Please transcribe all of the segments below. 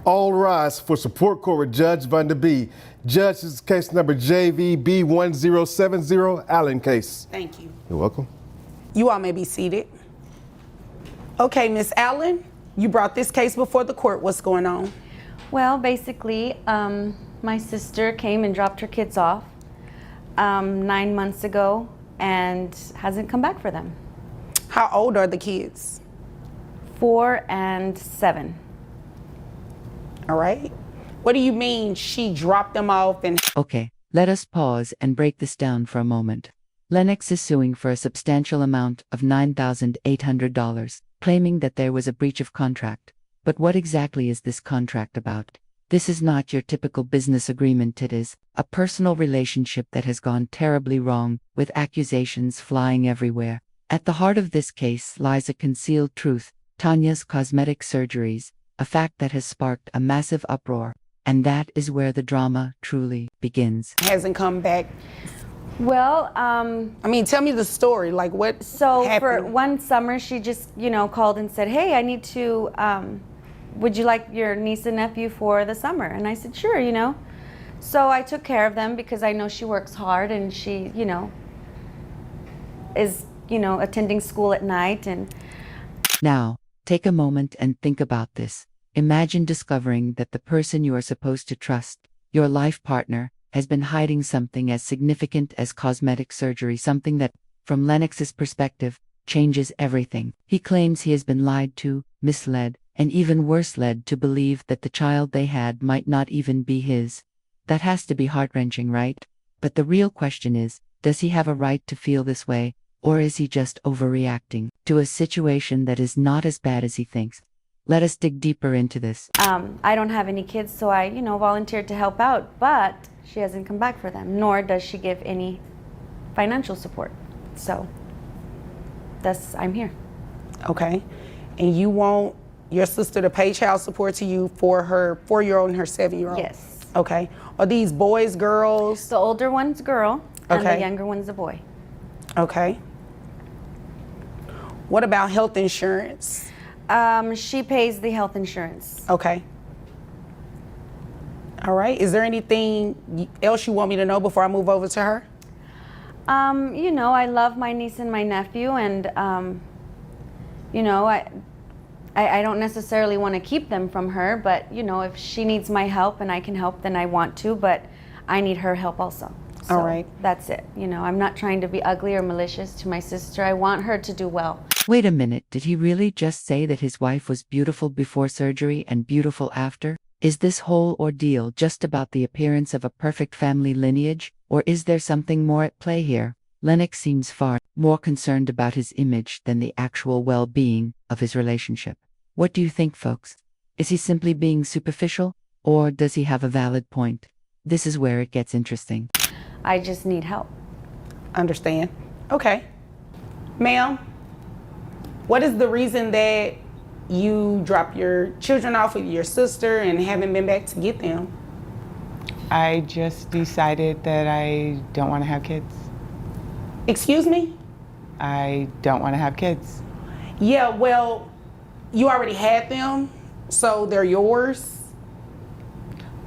All rise for support court with Judge Van der Bee. Judge, this is case number JVB1070, Allen case. Thank you. You're welcome. You all may be seated. Okay, Miss Allen, you brought this case before the court. What's going on? Well, basically, my sister came and dropped her kids off 9 months ago and hasn't come back for them. How old are the kids? 4 and 7. All right. What do you mean she dropped them off and... Okay, let us pause and break this down for a moment. Lennox is suing for a substantial amount of $9,800, claiming that there was a breach of contract. But what exactly is this contract about? This is not your typical business agreement. It is a personal relationship that has gone terribly wrong, with accusations flying everywhere. At the heart of this case lies a concealed truth: Tanya's cosmetic surgeries, a fact that has sparked a massive uproar. And that is where the drama truly begins. Hasn't come back. Well, I mean, tell me the story. Like, what so happened? for one summer, she just, called and said, hey, I need to, would you like your niece and nephew for the summer? And I said, sure, So I took care of them because I know she works hard and she, is, attending school at night. And Now, take a moment and think about this. Imagine discovering that the person you are supposed to trust, your life partner, has been hiding something as significant as cosmetic surgery, something that, from Lennox's perspective, changes everything. He claims he has been lied to, misled, and even worse, led to believe that the child they had might not even be his. That has to be heart-wrenching, right? But the real question is, does he have a right to feel this way, or is he just overreacting to a situation that is not as bad as he thinks? Let us dig deeper into this. I don't have any kids, so I, volunteered to help out, but she hasn't come back for them, nor does she give any financial support. So, I'm here. Okay. And you want your sister to pay child support to you for her 4-year-old and her 7-year-old? Yes. Okay. Are these boys, girls? The older one's a girl, and Okay. the younger one's a boy. Okay. What about health insurance? She pays the health insurance. Okay. All right. Is there anything else you want me to know before I move over to her? I love my niece and my nephew, and, I don't necessarily want to keep them from her, but, if she needs my help and I can help, then I want to, but I need her help also. So all right. That's it. I'm not trying to be ugly or malicious to my sister. I want her to do well. Wait a minute, did he really just say that his wife was beautiful before surgery and beautiful after? Is this whole ordeal just about the appearance of a perfect family lineage, or is there something more at play here? Lennox seems far more concerned about his image than the actual well-being of his relationship. What do you think, folks? Is he simply being superficial, or does he have a valid point? This is where it gets interesting. I just need help. Understand. Okay. Ma'am, what is the reason that you dropped your children off with your sister and haven't been back to get them? I just decided that I don't want to have kids. Excuse me? I don't want to have kids. Yeah, well, you already had them, so they're yours.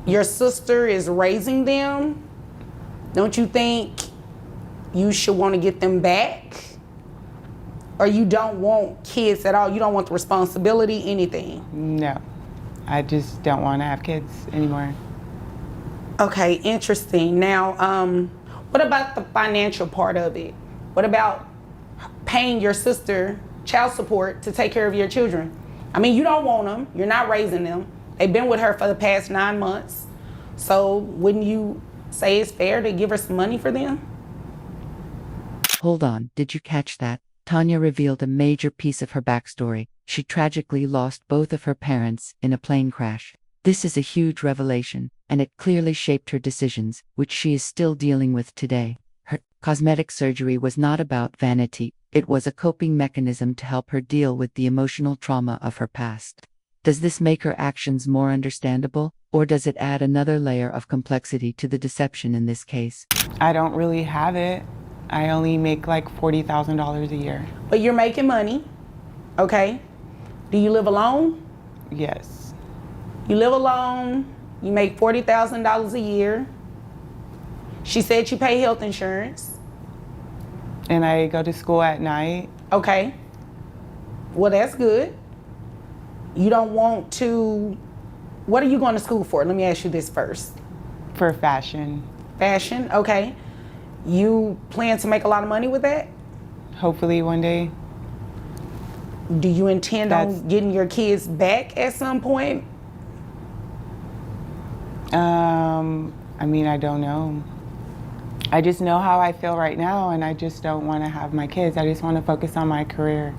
Your sister is raising them. Don't you think you should want to get them back? Or you don't want kids at all? You don't want the responsibility, anything? No, I just don't want to have kids anymore. Okay, interesting. Now, what about the financial part of it? What about paying your sister child support to take care of your children? I mean, you don't want them. You're not raising them. They've been with her for the past 9 months. So wouldn't you say it's fair to give her some money for them? Hold on, did you catch that? Tanya revealed a major piece of her backstory. She tragically lost both of her parents in a plane crash. This is a huge revelation, and it clearly shaped her decisions, which she is still dealing with today. Her cosmetic surgery was not about vanity. It was a coping mechanism to help her deal with the emotional trauma of her past. Does this make her actions more understandable, or does it add another layer of complexity to the deception in this case? I don't really have it. I only make like $40,000 a year. But you're making money, okay? Do you live alone? Yes. You live alone. You make $40,000 a year. She said you pay health insurance. And I go to school at night. Okay. Well, that's good. You don't want to, what are you going to school for? Let me ask you this first. For fashion. Fashion, okay. You plan to make a lot of money with that? Hopefully one day. Do you intend on getting your kids back at some point? I mean, I don't know. I just know how I feel right now, and I just don't want to have my kids. I just want to focus on my career.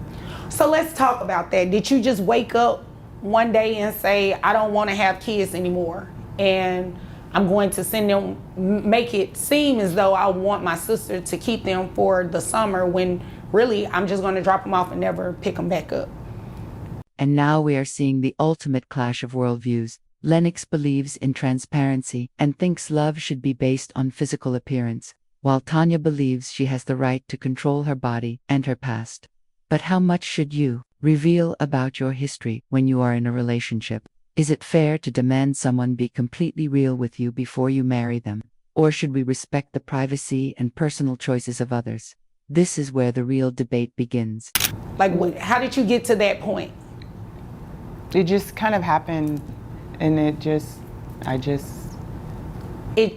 So let's talk about that. Did you just wake up one day and say, I don't want to have kids anymore, and I'm going to send them, make it seem as though I want my sister to keep them for the summer, when really I'm just going to drop them off and never pick them back up? And now we are seeing the ultimate clash of worldviews. Lennox believes in transparency and thinks love should be based on physical appearance, while Tanya believes she has the right to control her body and her past. But how much should you reveal about your history when you are in a relationship? Is it fair to demand someone be completely real with you before you marry them? Or should we respect the privacy and personal choices of others? This is where the real debate begins. Like, how did you get to that point? It just kind of happened, and it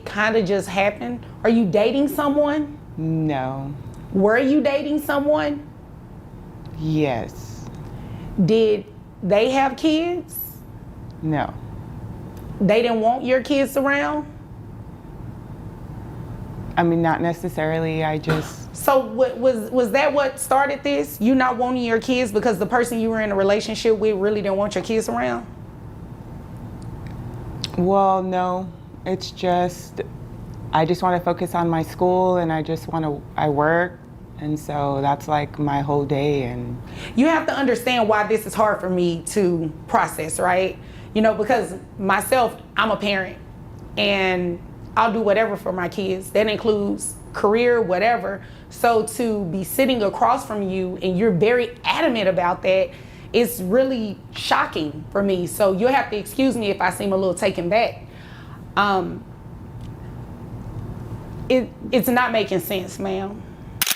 kind of just happened? Are you dating someone? no. Were you dating someone? Yes. Did they have kids? No. They didn't want your kids around? I mean, not necessarily. I just, So was that what started this? You not wanting your kids because the person you were in a relationship with really didn't want your kids around? well, no. It's just, I just want to focus on my school, and I work. And so that's like my whole day. And You have to understand why this is hard for me to process, right? You know, because myself, I'm a parent, and I'll do whatever for my kids. That includes career, whatever. So to be sitting across from you and you're very adamant about that, it's really shocking for me. So you'll have to excuse me if I seem a little taken back. It's not making sense, ma'am.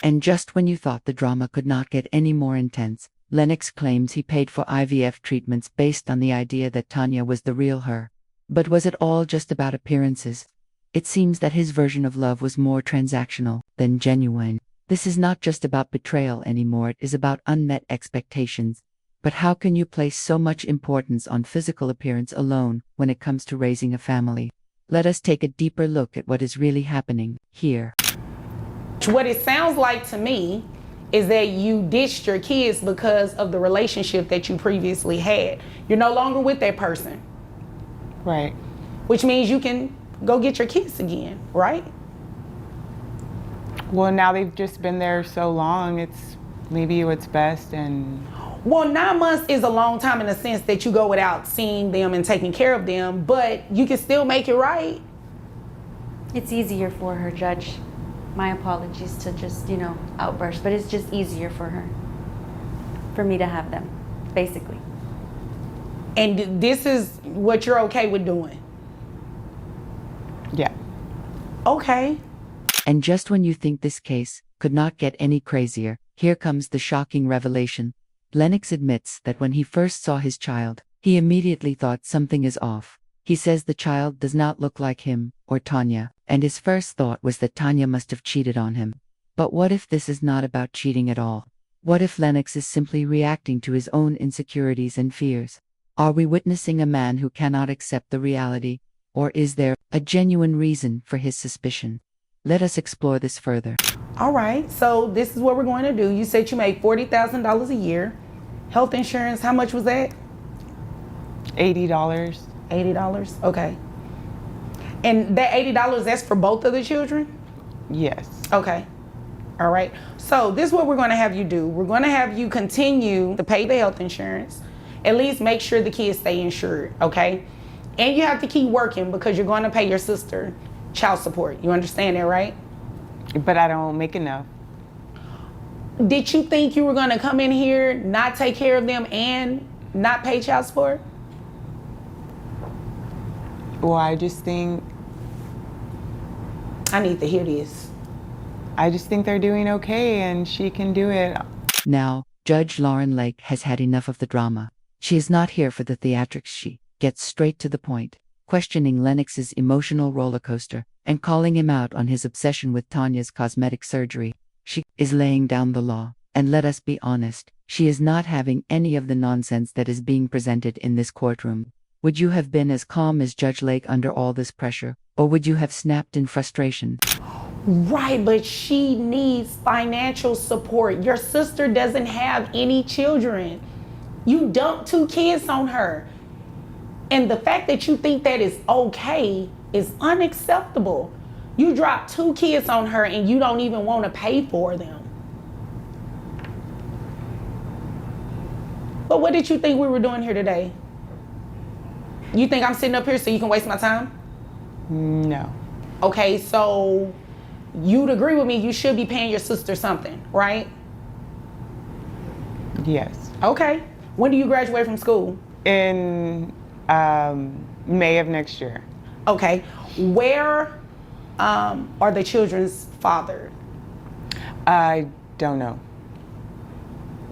And just when you thought the drama could not get any more intense, Lennox claims he paid for IVF treatments based on the idea that Tanya was the real her. But was it all just about appearances? It seems that his version of love was more transactional than genuine. This is not just about betrayal anymore, it is about unmet expectations. But how can you place so much importance on physical appearance alone when it comes to raising a family? Let us take a deeper look at what is really happening here. What it sounds like to me is that you ditched your kids because of the relationship that you previously had. You're no longer with that person, right. which means you can go get your kids again, right? Well, now they've just been there so long, it's maybe what's best. And Well, 9 months is a long time in the sense that you go without seeing them and taking care of them, but you can still make it right. It's easier for her, Judge. My apologies to just, outburst, but it's just easier for her, for me to have them, basically. And this is what you're okay with doing? yeah. Okay. And just when you think this case could not get any crazier, here comes the shocking revelation. Lennox admits that when he first saw his child, he immediately thought something is off. He says the child does not look like him or Tanya, and his first thought was that Tanya must have cheated on him. But what if this is not about cheating at all? What if Lennox is simply reacting to his own insecurities and fears? Are we witnessing a man who cannot accept the reality, or is there a genuine reason for his suspicion? Let us explore this further. All right. So this is what we're going to do. You said you make $40,000 a year. Health insurance, how much was that? $80. $80. Okay. And that $80, that's for both of the children? Yes. Okay. All right. So this is what we're going to have you do. We're going to have you continue to pay the health insurance. At least make sure the kids stay insured, okay? And you have to keep working because you're going to pay your sister child support. You understand that, right? But I don't make enough. Did you think you were going to come in here, not take care of them, and not pay child support? Well, I just think I need to hear this. they're doing okay and she can do it. Now, Judge Lauren Lake has had enough of the drama. She is not here for the theatrics. She gets straight to the point, questioning Lennox's emotional roller coaster and calling him out on his obsession with Tanya's cosmetic surgery. She is laying down the law, and let us be honest, she is not having any of the nonsense that is being presented in this courtroom. Would you have been as calm as Judge Lake under all this pressure, or would you have snapped in frustration? Right, but she needs financial support. Your sister doesn't have any children. You dumped 2 kids on her. And the fact that you think that is okay is unacceptable. You dropped 2 kids on her and you don't even want to pay for them. But what did you think we were doing here today? You think I'm sitting up here so you can waste my time? No. Okay, so you'd agree with me, you should be paying your sister something, right? Yes. Okay. When do you graduate from school? In May of next year. Okay. Where are the children's fathered? I don't know.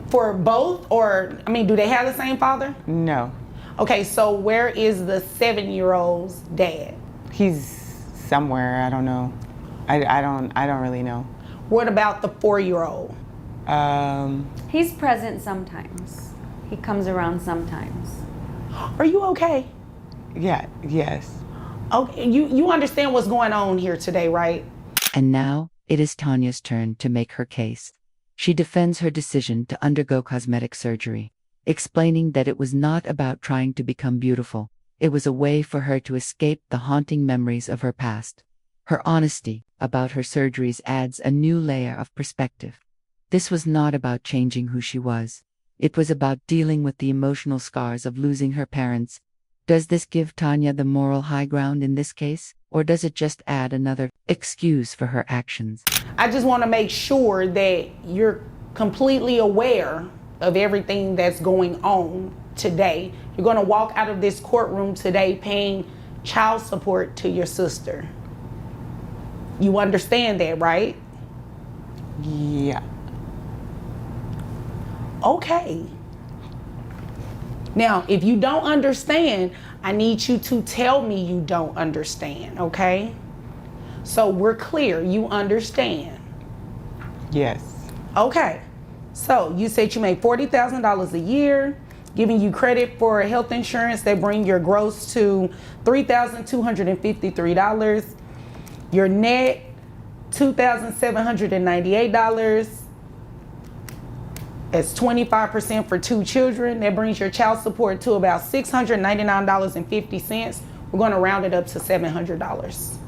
For both, or, I mean, do they have the same father? No. Okay, so where is the 7-year-old's dad? He's somewhere. I don't know. I don't really know. What about the 4-year-old? He's present sometimes. He comes around sometimes. Are you okay? Yeah. Yes. Okay, you understand what's going on here today, right? And now, it is Tanya's turn to make her case. She defends her decision to undergo cosmetic surgery, explaining that it was not about trying to become beautiful. It was a way for her to escape the haunting memories of her past. Her honesty about her surgeries adds a new layer of perspective. This was not about changing who she was. It was about dealing with the emotional scars of losing her parents. Does this give Tanya the moral high ground in this case, or does it just add another excuse for her actions? I just want to make sure that you're completely aware of everything that's going on today. You're going to walk out of this courtroom today paying child support to your sister. You understand that, right? Yeah. Okay. Now, if you don't understand, I need you to tell me you don't understand, okay? So we're clear, you understand. Yes. Okay. So you said you make $40,000 a year, giving you credit for health insurance that bring your gross to $3,253. Your net, $2,798. That's 25% for 2 children. That brings your child support to about $699.50. We're going to round it up to $700.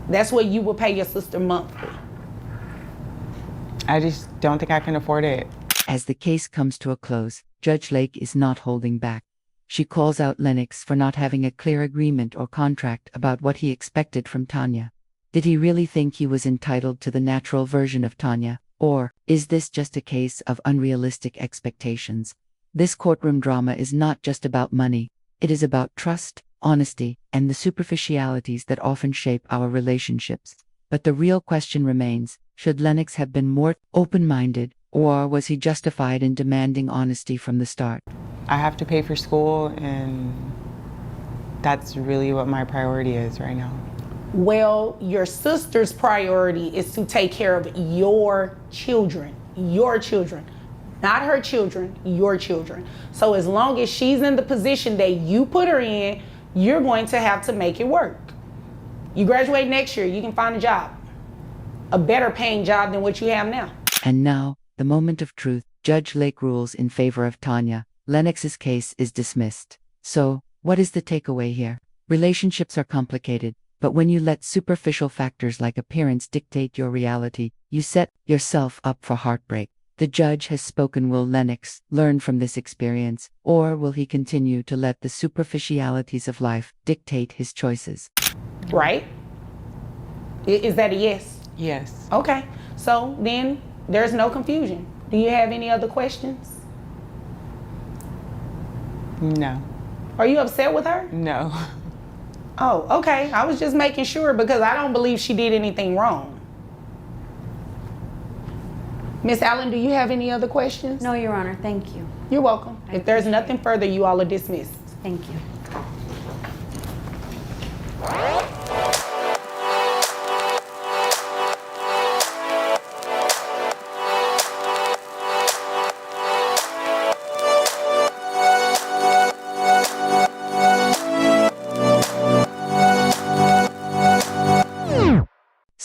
That's what you will pay your sister monthly. I just don't think I can afford it. As the case comes to a close, Judge Lake is not holding back. She calls out Lennox for not having a clear agreement or contract about what he expected from Tanya. Did he really think he was entitled to the natural version of Tanya? Or is this just a case of unrealistic expectations? This courtroom drama is not just about money. It is about trust, honesty, and the superficialities that often shape our relationships. But the real question remains, should Lennox have been more open-minded, or was he justified in demanding honesty from the start? I have to pay for school, and that's really what my priority is right now. Well, your sister's priority is to take care of your children, not her children, your children. So as long as she's in the position that you put her in, you're going to have to make it work. You graduate next year, you can find a job, a better paying job than what you have now. And now, the moment of truth. Judge Lake rules in favor of Tanya. Lennox's case is dismissed. So, what is the takeaway here? Relationships are complicated, but when you let superficial factors like appearance dictate your reality, you set yourself up for heartbreak. The judge has spoken. Will Lennox learn from this experience, or will he continue to let the superficialities of life dictate his choices? Right? Is that a yes? Yes. Okay, so then there's no confusion. Do you have any other questions? No. Are you upset with her? No. Oh, okay. I was just making sure because I don't believe she did anything wrong. Miss Allen, do you have any other questions? No, Your Honor, thank you. You're welcome. I If there's appreciate nothing further, you all are dismissed. Thank you.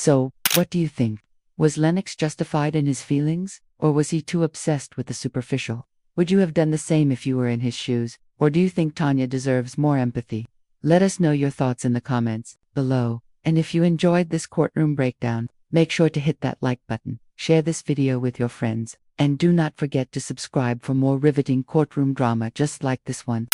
So, what do you think? Was Lennox justified in his feelings, or was he too obsessed with the superficial? Would you have done the same if you were in his shoes, or do you think Tanya deserves more empathy? Let us know your thoughts in the comments below, and if you enjoyed this courtroom breakdown, make sure to hit that like button, share this video with your friends, and do not forget to subscribe for more riveting courtroom drama just like this one.